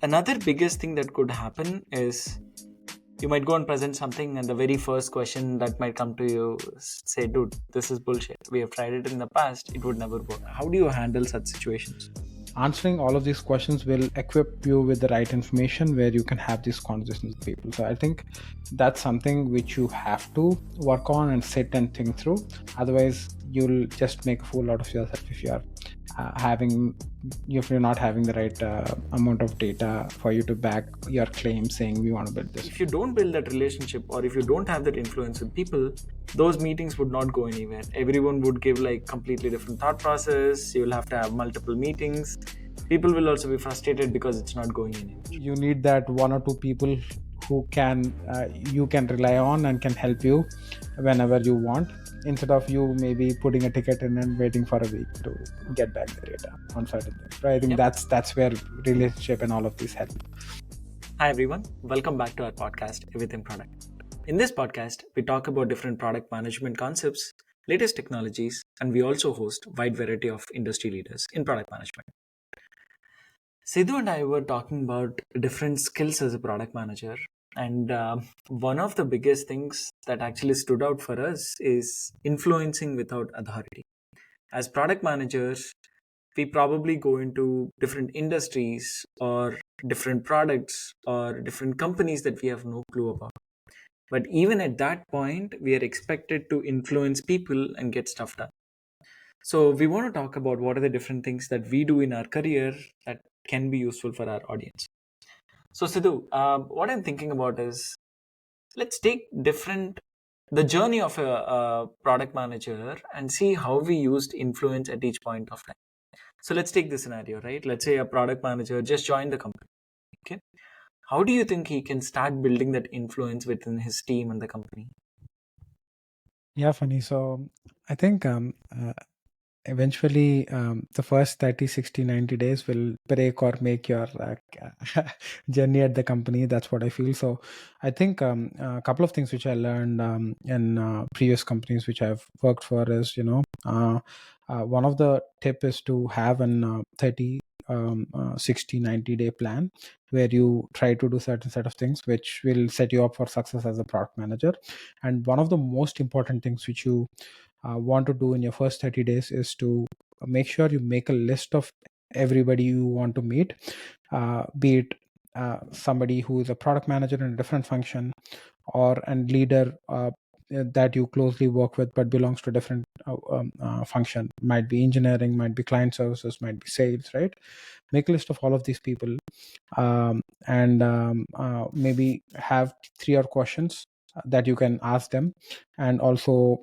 another biggest thing that could happen is you might go and present something, and the very first question that might come to you say, dude, this is bullshit. We have tried it in the past, it would never work. How do you handle such situations? Answering all of these questions will equip you with the right information where you can have these conversations with people. So I think that's something which you have to work on and sit and think through. Otherwise, you'll just make a fool out of yourself if you're having if you're not having the right amount of data for you to back your claim saying we want to build this. If you don't build that relationship, or if you don't have that influence with people, those meetings would not go anywhere. Everyone would give like completely different thought process. You'll have to have multiple meetings. People will also be frustrated because it's not going anywhere. You need that one or two people who can you can rely on and can help you whenever you want, instead of you maybe putting a ticket in and waiting for a week to get back the data on certain things. Right? I think Yep. that's where relationship and all of these help. Hi everyone, welcome back to our podcast, Everything Product. In this podcast, we talk about different product management concepts, latest technologies, and we also host wide variety of industry leaders in product management. Sidhu and I were talking about different skills as a product manager, and one of the biggest things that actually stood out for us is influencing without authority. As product managers, we probably go into different industries or different products or different companies that we have no clue about. But even at that point, we are expected to influence people and get stuff done. So, we want to talk about what are the different things that we do in our career that can be useful for our audience. So, Sidhu, what I'm thinking about is let's take the journey of a product manager and see how we used influence at each point of time. So let's take this scenario, right? Let's say a product manager just joined the company. Okay. How do you think he can start building that influence within his team and the company? Yeah, funny. So I think eventually the first 30, 60, 90 days will break or make your journey at the company. That's what I feel. So I think a couple of things which I learned in previous companies which I've worked for is, one of the tip is to have an 30 60 90-day plan where you try to do certain set of things which will set you up for success as a product manager. And one of the most important things which you want to do in your first 30 days is to make sure you make a list of everybody you want to meet, be it somebody who is a product manager in a different function or and leader that you closely work with but belongs to a different function. Might be engineering, might be client services, might be sales, right? Make a list of all of these people, and maybe have 3 or 4 questions that you can ask them, and also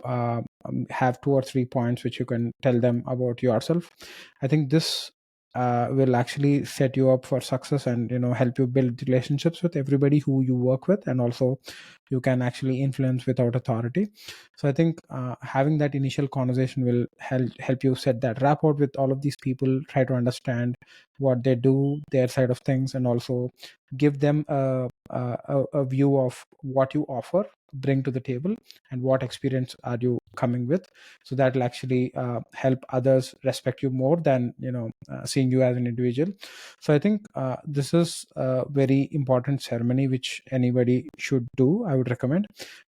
have 2 or 3 points which you can tell them about yourself. I think this will actually set you up for success and help you build relationships with everybody who you work with, and also you can actually influence without authority. So I think having that initial conversation will help you set that rapport with all of these people, try to understand what they do, their side of things, and also give them a view of what you offer, bring to the table, and what experience are you coming with. So that will actually help others respect you more than seeing you as an individual. So I think this is a very important ceremony which anybody should do. I would recommend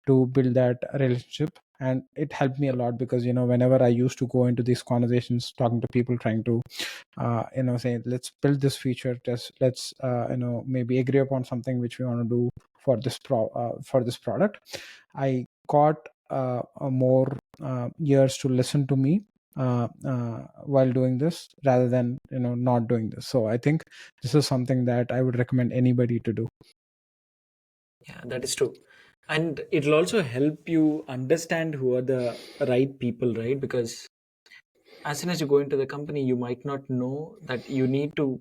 to build that relationship, and it helped me a lot because whenever I used to go into these conversations talking to people, trying to say let's build this feature, just let's maybe agree upon something which we want to do for for this product, I got more years to listen to me while doing this rather than not doing this. So I think this is something that I would recommend anybody to do. Yeah, that is true. And it'll also help you understand who are the right people, right? Because as soon as you go into the company, you might not know that you need to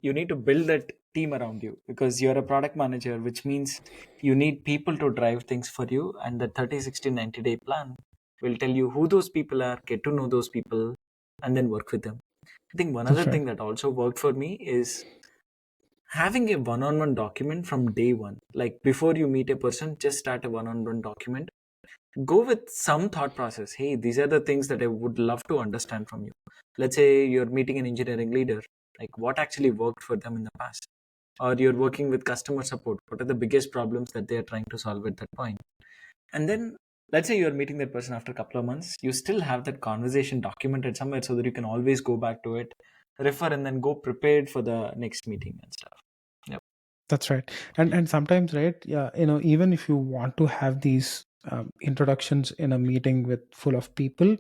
build that team around you because you're a product manager, which means you need people to drive things for you. And the 30, 60, 90-day plan will tell you who those people are, get to know those people, and then work with them. I think one other That's right. thing that also worked for me is having a one-on-one document from day one. Like before you meet a person, just start a one-on-one document. Go with some thought process. Hey, these are the things that I would love to understand from you. Let's say you're meeting an engineering leader. Like what actually worked for them in the past? or you're working with customer support, what are the biggest problems that they are trying to solve at that point? And then let's say you're meeting that person after a couple of months, you still have that conversation documented somewhere so that you can always go back to it, refer, and then go prepared for the next meeting and stuff. Yep. That's right. And sometimes, right, yeah, even if you want to have these introductions in a meeting with full of people,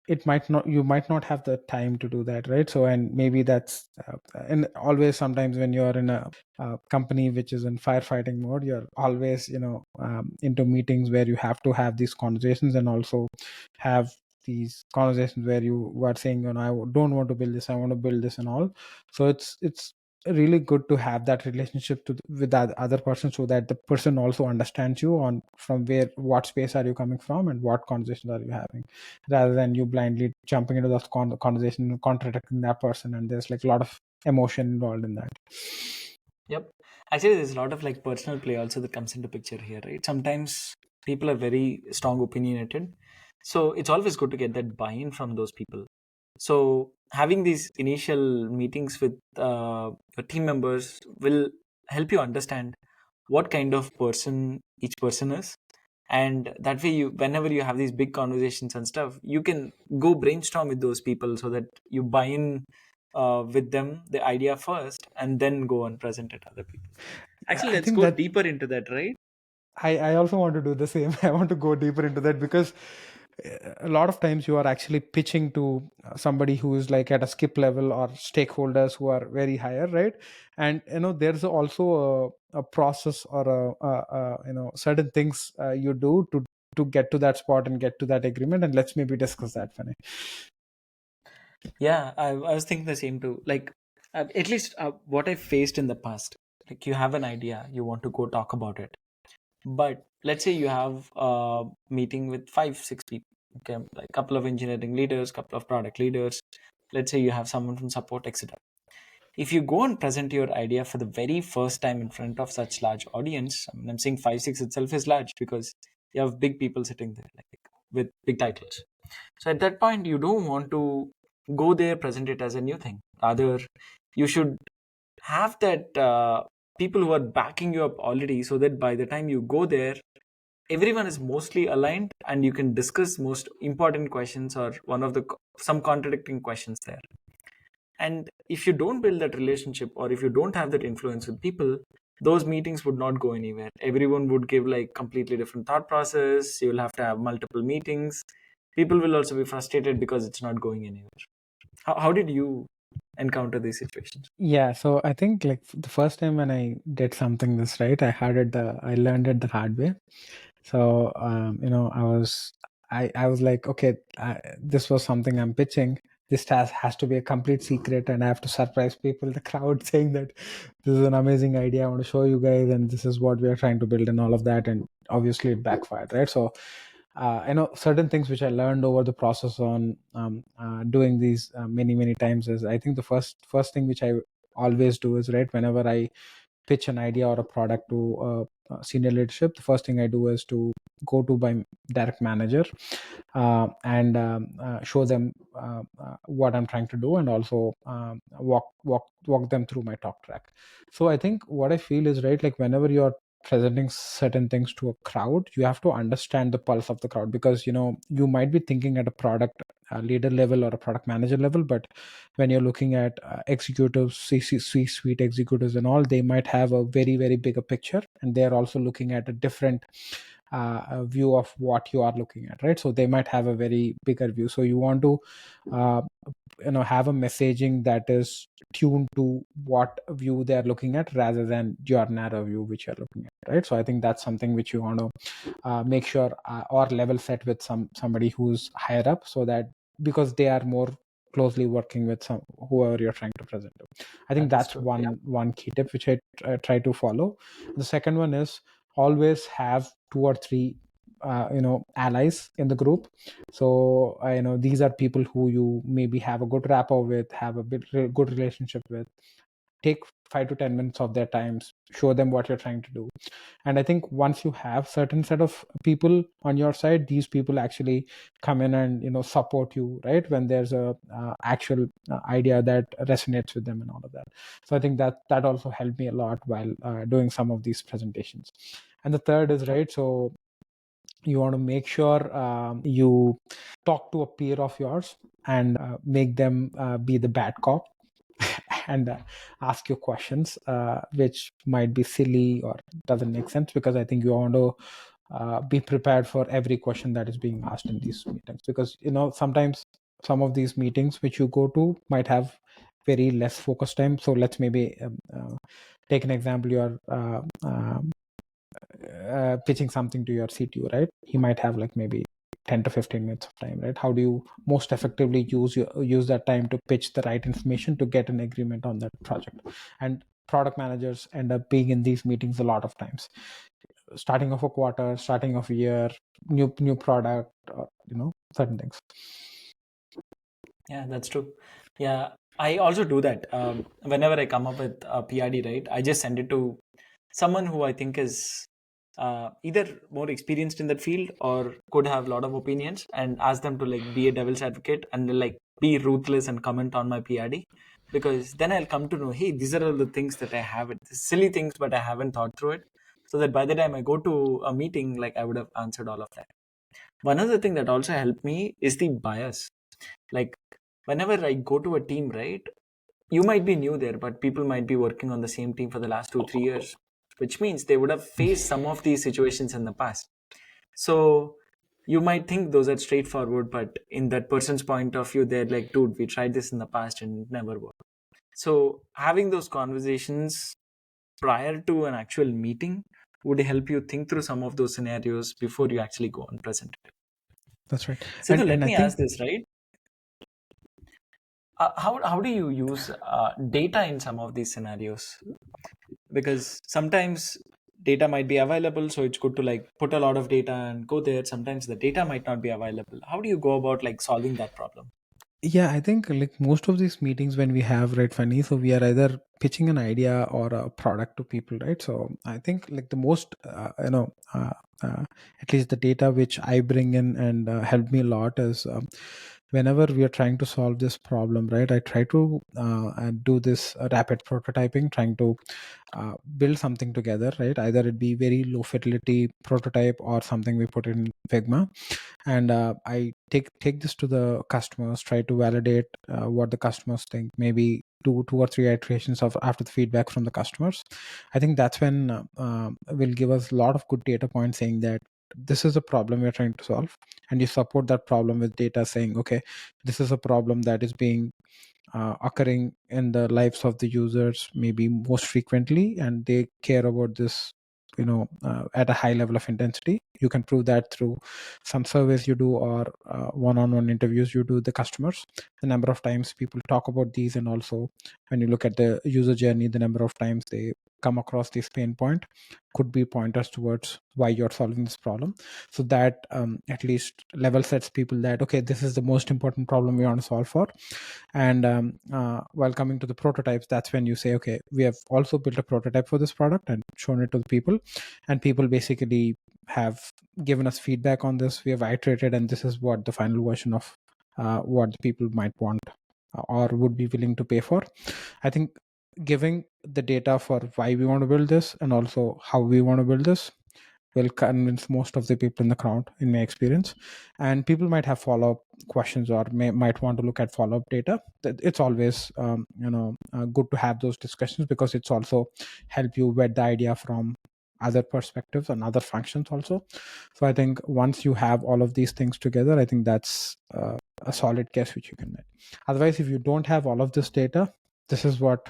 it might not you might not have the time to do that, right? So, and maybe that's and always sometimes when you're in a company which is in firefighting mode, you're always into meetings where you have to have these conversations, and also have these conversations where you are saying, I don't want to build this, I want to build this and all. So it's really good to have that relationship with that other person, so that the person also understands you on from what space are you coming from and what conversations are you having, rather than you blindly jumping into the conversation and contradicting that person, and there's like a lot of emotion involved in that. Yep. Actually, there's a lot of like personal play also that comes into picture here, right? Sometimes people are very strong opinionated. So it's always good to get that buy-in from those people. So having these initial meetings with your team members will help you understand what kind of person each person is. And that way you whenever you have these big conversations and stuff, you can go brainstorm with those people so that you buy in with them the idea first and then go and present it to other people. Actually, I let's think go that deeper into that, right? I also want to do the same. I want to go deeper into that, because a lot of times you are actually pitching to somebody who is like at a skip level, or stakeholders who are very higher, right? And there's also a process, or certain things you do to get to that spot and get to that agreement. And let's maybe discuss that, Fanny. Yeah, I was thinking the same too. Like, at least what I faced in the past. Like, you have an idea, you want to go talk about it, but let's say you have a meeting with 5 6 people. Okay, like a couple of engineering leaders, couple of product leaders. Let's say you have someone from support, etc. If you go and present your idea for the very first time in front of such large audience, I mean, I'm saying 5 6 itself is large because you have big people sitting there, like with big titles. So at that point, you don't want to go there, present it as a new thing. Rather, you should have that people who are backing you up already, so that by the time you go there, everyone is mostly aligned and you can discuss most important questions or one of the some contradicting questions there. And if you don't build that relationship, or if you don't have that influence with people, those meetings would not go anywhere. Everyone would give like completely different thought process. You will have to have multiple meetings. People will also be frustrated because it's not going anywhere. How did you encounter these situations? Yeah, so I think like the first time when I did something this right, I learned it the hard way. So I was like, okay, this was something I'm pitching. This task has to be a complete secret, and I have to surprise people, the crowd, saying that this is an amazing idea. I want to show you guys, and this is what we are trying to build, and all of that. And obviously, it backfired, right? So I know certain things which I learned over the process on doing these many times is, I think the first thing which I always do is, right, whenever I pitch an idea or a product to senior leadership, the first thing I do is to go to my direct manager and show them what I'm trying to do, and also walk them through my talk track. So I think what I feel is, right, like whenever you're presenting certain things to a crowd, you have to understand the pulse of the crowd, because you might be thinking at a product leader level or a product manager level, but when you're looking at executives, C-suite executives and all, they might have a very bigger picture, and they're also looking at a different view of what you are looking at, right? So they might have a very bigger view. So you want to uh, have a messaging that is tuned to what view they're looking at, rather than your narrow view which you're looking at, right? So I think that's something which you want to make sure, or level set with somebody who's higher up, so that because they are more closely working with some whoever you're trying to present to. I think That is that's true. Yeah. one key tip which I try to follow. The second one is always have two or three allies in the group. So these are people who you maybe have a good rapport with, have a good relationship with. Take 5 to 10 minutes of their time, show them what you're trying to do. And I think once you have certain set of people on your side, these people actually come in and support you, right, when there's a actual idea that resonates with them and all of that. So I think that also helped me a lot while doing some of these presentations. And the third is, right, so you want to make sure you talk to a peer of yours and make them be the bad cop and ask you questions which might be silly or doesn't make sense, because I think you want to be prepared for every question that is being asked in these meetings, because sometimes some of these meetings which you go to might have very less focus time. So let's maybe take an example. You're pitching something to your CTO, right? He might have like maybe 10 to 15 minutes of time, right? How do you most effectively use that time to pitch the right information to get an agreement on that project? And product managers end up being in these meetings a lot of times, starting of a quarter, starting of a year, new product, or certain things. Yeah, that's true. Yeah, I also do that. Whenever I come up with a PRD, right, I just send it to someone who I think is either more experienced in that field or could have a lot of opinions, and ask them to like be a devil's advocate and like be ruthless and comment on my PRD, because then I'll come to know, hey, these are all the things that I haven't, silly things, but I haven't thought through it, so that by the time I go to a meeting, like I would have answered all of that. One other thing that also helped me is the bias. Like whenever I go to a team, right, you might be new there, but people might be working on the same team for the last 2 3 years, which means they would have faced some of these situations in the past. So you might think those are straightforward, but in that person's point of view, they're like, dude, we tried this in the past and it never worked. So having those conversations prior to an actual meeting would help you think through some of those scenarios before you actually go and present it. That's right. Sidhu, And let I me think, ask this, right? How do you use data in some of these scenarios? Because sometimes data might be available, so it's good to like put a lot of data and go there. Sometimes the data might not be available. How do you go about like solving that problem? yeah, I think like most of these meetings when we have, right, Funny, so we are either pitching an idea or a product to people, right? So I think like the most, at least the data which I bring in and help me a lot is whenever we are trying to solve this problem, right? I try to do this rapid prototyping, trying to build something together, right? Either it be very low fidelity prototype or something we put in Figma, and I take this to the customers, try to validate what the customers think, maybe two or three iterations of after the feedback from the customers. I think that's when will give us a lot of good data points saying that this is a problem we're trying to solve, and you support that problem with data saying, okay, this is a problem that is being occurring in the lives of the users maybe most frequently, and they care about this at a high level of intensity. You can prove that through some surveys you do or one-on-one interviews you do with the customers, the number of times people talk about these, and also when you look at the user journey, the number of times they come across this pain point could be pointers towards why you're solving this problem. So that at least level sets people that, okay, this is the most important problem we want to solve for. And while coming to the prototypes, that's when you say, okay, we have also built a prototype for this product and shown it to the people, and people basically have given us feedback on this. We have iterated, and this is what the final version of what the people might want or would be willing to pay for. I think giving the data for why we want to build this and also how we want to build this will convince most of the people in the crowd, in my experience. And people might have follow-up questions or might want to look at follow-up data. It's always good to have those discussions, because it's also help you vet the idea from other perspectives and other functions also. So I think once you have all of these things together, I think that's a solid case which you can make. Otherwise, if you don't have all of this data, this is what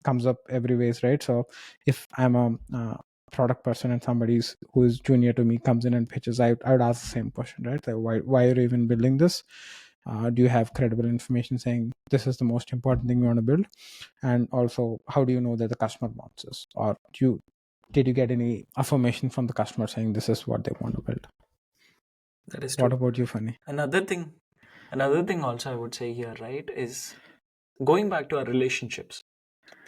comes up every ways, right? So if I'm a product person and somebody's who is junior to me comes in and pitches, I would ask the same question, right? Like, why are you even building this? Do you have credible information saying this is the most important thing you want to build? And also, how do you know that the customer wants this? Or did you get any affirmation from the customer saying this is what they want to build? That is What true. about you, Funny? Another thing also I would say here, right, is going back to our relationships.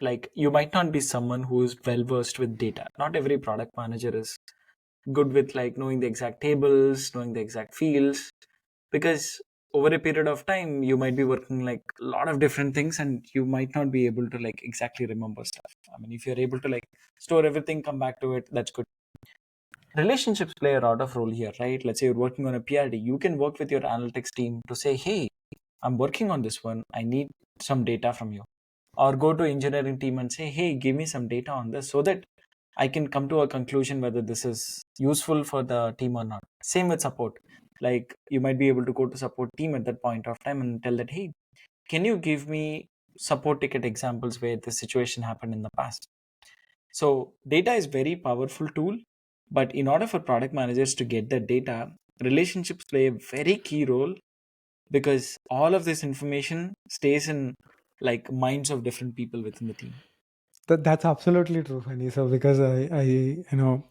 Like, you might not be someone who is well versed with data. Not every product manager is good with like knowing the exact tables, knowing the exact fields, because over a period of time you might be working like a lot of different things and you might not be able to like exactly remember stuff. I mean, if you're able to like store everything, come back to it, that's good. Relationships play a lot of role here, right? Let's say you're working on a PRD, you can work with your analytics team to say, hey, I'm working on this one, I need some data from you. Or go to engineering team and say, hey, give me some data on this so that I can come to a conclusion whether this is useful for the team or not. Same with support. Like, you might be able to go to support team at that point of time and tell that, hey, can you give me support ticket examples where this situation happened in the past? So data is very powerful tool, but in order for product managers to get that data, relationships play a very key role, because all of this information stays in like minds of different people within the team. That's absolutely true, Fanny. So because you know,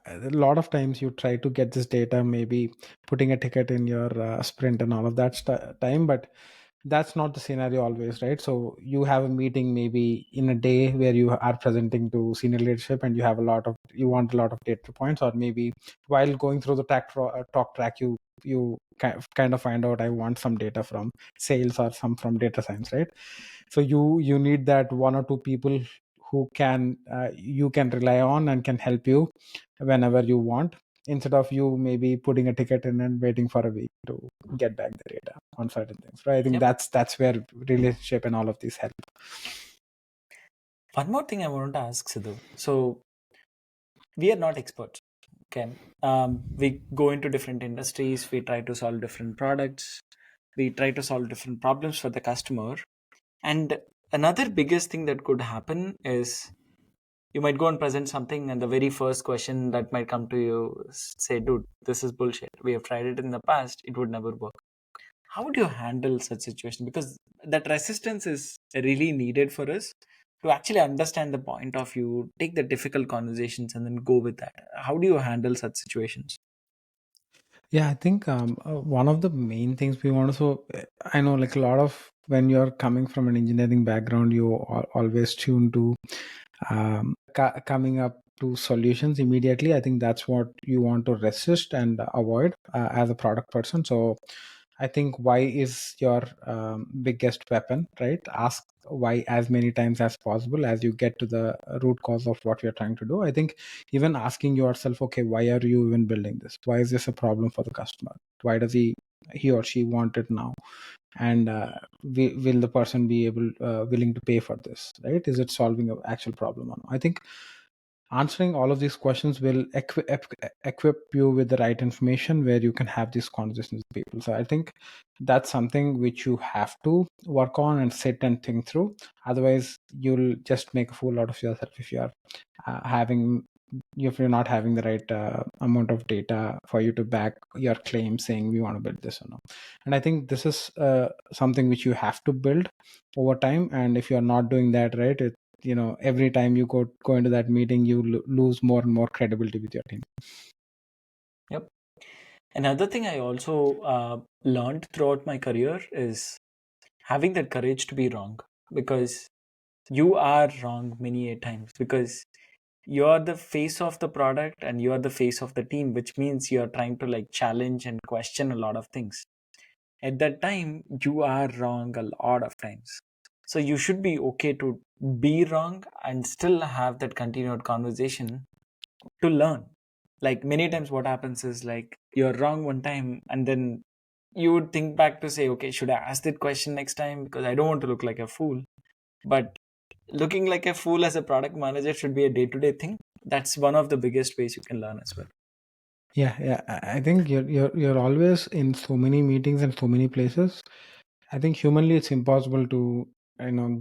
a lot of times you try to get this data, maybe putting a ticket in your sprint and all of that time, but that's not the scenario always, right? So you have a meeting maybe in a day where you are presenting to senior leadership and you want a lot of data points, or maybe while going through the talk track, you kind of find out I want some data from sales or some from data science, right? So you need that one or two people who can you can rely on and can help you whenever you want, instead of you maybe putting a ticket in and waiting for a week to get back the data on certain things, right? I think Yep. that's where relationship and all of these help. One more thing I wanted to ask Sidhu. So we are not experts. Okay. We go into different industries, we try to solve different products, we try to solve different problems for the customer. And another biggest thing that could happen is you might go and present something, and the very first question that might come to you is, say, dude, this is bullshit. We have tried it in the past, it would never work. How would you handle such situation? Because that resistance is really needed for us to actually understand the point of view, take the difficult conversations, and then go with that. How do you handle such situations? Yeah, I think one of the main things we want to, so I know like a lot of when you're coming from an engineering background, you always tune to coming up to solutions immediately. I think that's what you want to resist and avoid as a product person. So I think why is your biggest weapon, right? Ask why as many times as possible as you get to the root cause of what you're trying to do. I think even asking yourself, okay, why are you even building this? Why is this a problem for the customer? Why does he or she want it now? And will the person be willing to pay for this, right? Is it solving an actual problem or not? I think answering all of these questions will equip you with the right information where you can have these conversations with people. So I think that's something which you have to work on and sit and think through. Otherwise you'll just make a fool out of yourself if you are having if you're not having the right amount of data for you to back your claim saying we want to build this or not. And I think this is something which you have to build over time, and if you're not doing that right, every time you go into that meeting you lose more and more credibility with your team. Yep. Another thing I also learned throughout my career is having that courage to be wrong, because you are wrong many a times, because you're the face of the product and you're the face of the team, which means you're trying to like challenge and question a lot of things. At that time you are wrong a lot of times, so you should be okay to be wrong and still have that continued conversation to learn. Like, many times what happens is like you're wrong one time and then you would think back to say, okay, should I ask that question next time, because I don't want to look like a fool. But looking like a fool as a product manager should be a day-to-day thing. That's one of the biggest ways you can learn as well. Yeah. I think you're always in so many meetings and so many places. I think humanly it's impossible to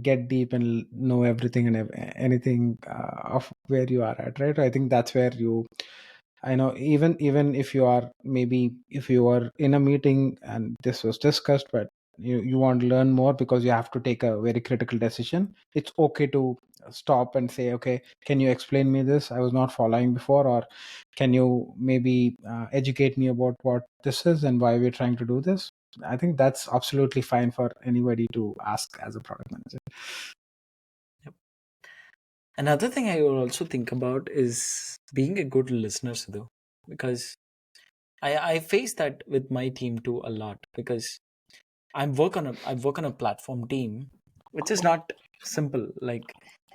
get deep and know everything and anything of where you are at, right? I think that's where I know, even if you are, maybe if you are in a meeting and this was discussed, but you want to learn more because you have to take a very critical decision, it's okay to stop and say, okay, can you explain me this? I was not following before, or can you maybe educate me about what this is and why we're trying to do this? I think that's absolutely fine for anybody to ask as a product manager. Yep. Another thing I will also think about is being a good listener, Sidhu, because I face that with my team too a lot because I work on a platform team, which is not simple. Like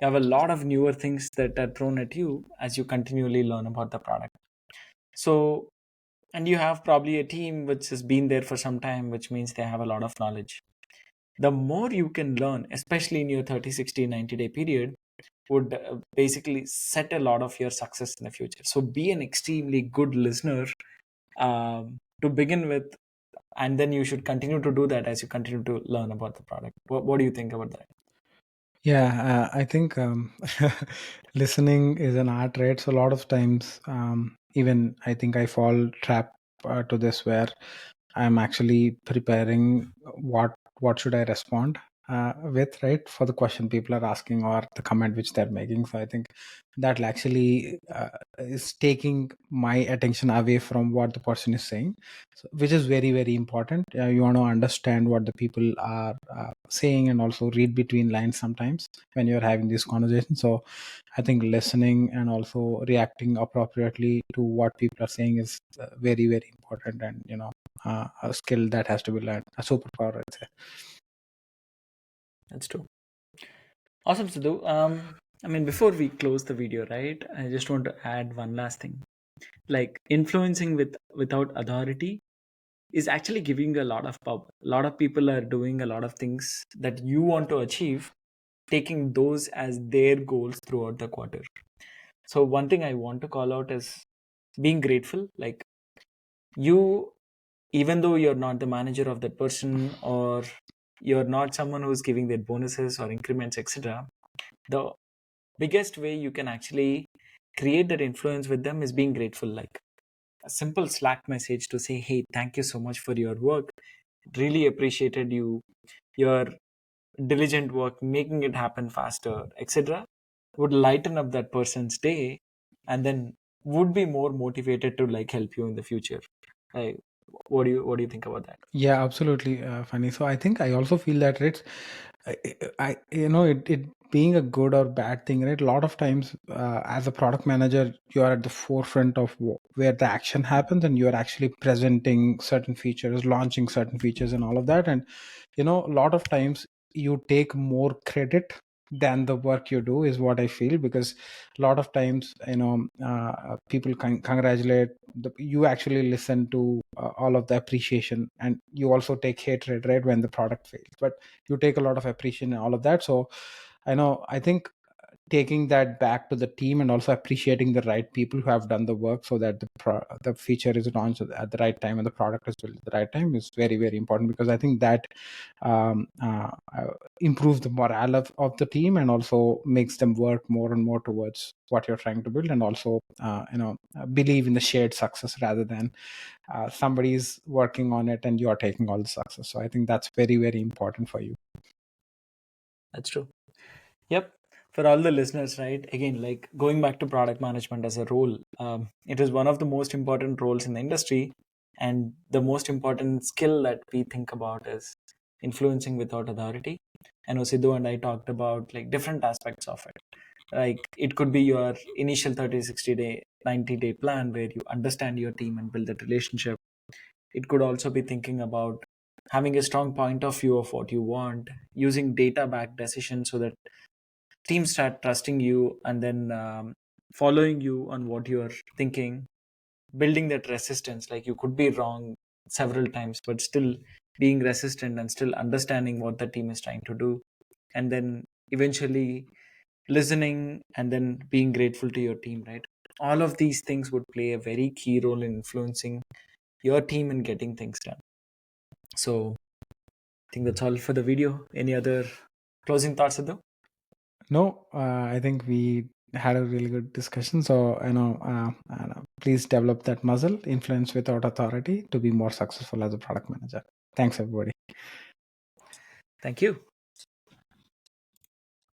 you have a lot of newer things that are thrown at you as you continually learn about the product. So and you have probably a team which has been there for some time, which means they have a lot of knowledge. The more you can learn, especially in your 30, 60, 90-day period, would basically set a lot of your success in the future. So be an extremely good listener to begin with, and then you should continue to do that as you continue to learn about the product. What do you think about that? Yeah, I think listening is an art, right? So a lot of times, even I think I fall trap to this where I'm actually preparing what should I respond with, right, for the question people are asking or the comment which they're making. So I think that actually is taking my attention away from what the person is saying, so, which is very very important. You want to understand what the people are saying and also read between lines sometimes when you're having this conversation. So I think listening and also reacting appropriately to what people are saying is very very important, and a skill that has to be learned, a superpower, I'd say. That's true. Awesome, Sidhu. I mean, before we close the video, right? I just want to add one last thing. Like influencing without authority is actually giving a lot of power. A lot of people are doing a lot of things that you want to achieve, taking those as their goals throughout the quarter. So one thing I want to call out is being grateful. Like you, even though you're not the manager of that person or you're not someone who's giving their bonuses or increments, etc., the biggest way you can actually create that influence with them is being grateful. Like a simple Slack message to say, hey, thank you so much for your work. Really appreciated your diligent work, making it happen faster, etc., would lighten up that person's day, and then would be more motivated to like help you in the future. Like, what do you think about that? Yeah, absolutely, funny. So I think I also feel that it's, it being a good or bad thing, right? A lot of times, as a product manager, you are at the forefront of where the action happens, and you are actually presenting certain features, launching certain features, and all of that. And a lot of times you take more credit than the work you do, is what I feel, because a lot of times people congratulate you actually listen to all of the appreciation, and you also take hatred, right, when the product fails, but you take a lot of appreciation and all of that. So I think taking that back to the team and also appreciating the right people who have done the work so that the feature is launched at the right time and the product is built at the right time is very very important, because I think that um, uh, uh, improves the morale of the team and also makes them work more and more towards what you're trying to build, and also believe in the shared success rather than somebody's working on it and you're taking all the success. So I think that's very very important for you. That's true. Yep. For all the listeners, right? Again, like going back to product management as a role, it is one of the most important roles in the industry. And the most important skill that we think about is influencing without authority. I know Sidhu and I talked about like different aspects of it. Like it could be your initial 30, 60-day, 90-day plan where you understand your team and build that relationship. It could also be thinking about having a strong point of view of what you want, using data backed decisions so that teams start trusting you and then following you on what you're thinking, building that resistance. Like you could be wrong several times but still being resistant and still understanding what the team is trying to do, and then eventually listening and then being grateful to your team, right? All of these things would play a very key role in influencing your team and getting things done. So I think that's all for the video. Any other closing thoughts, Sidhu? No, I think we had a really good discussion. So, please develop that muscle, influence without authority, to be more successful as a product manager. Thanks, everybody. Thank you.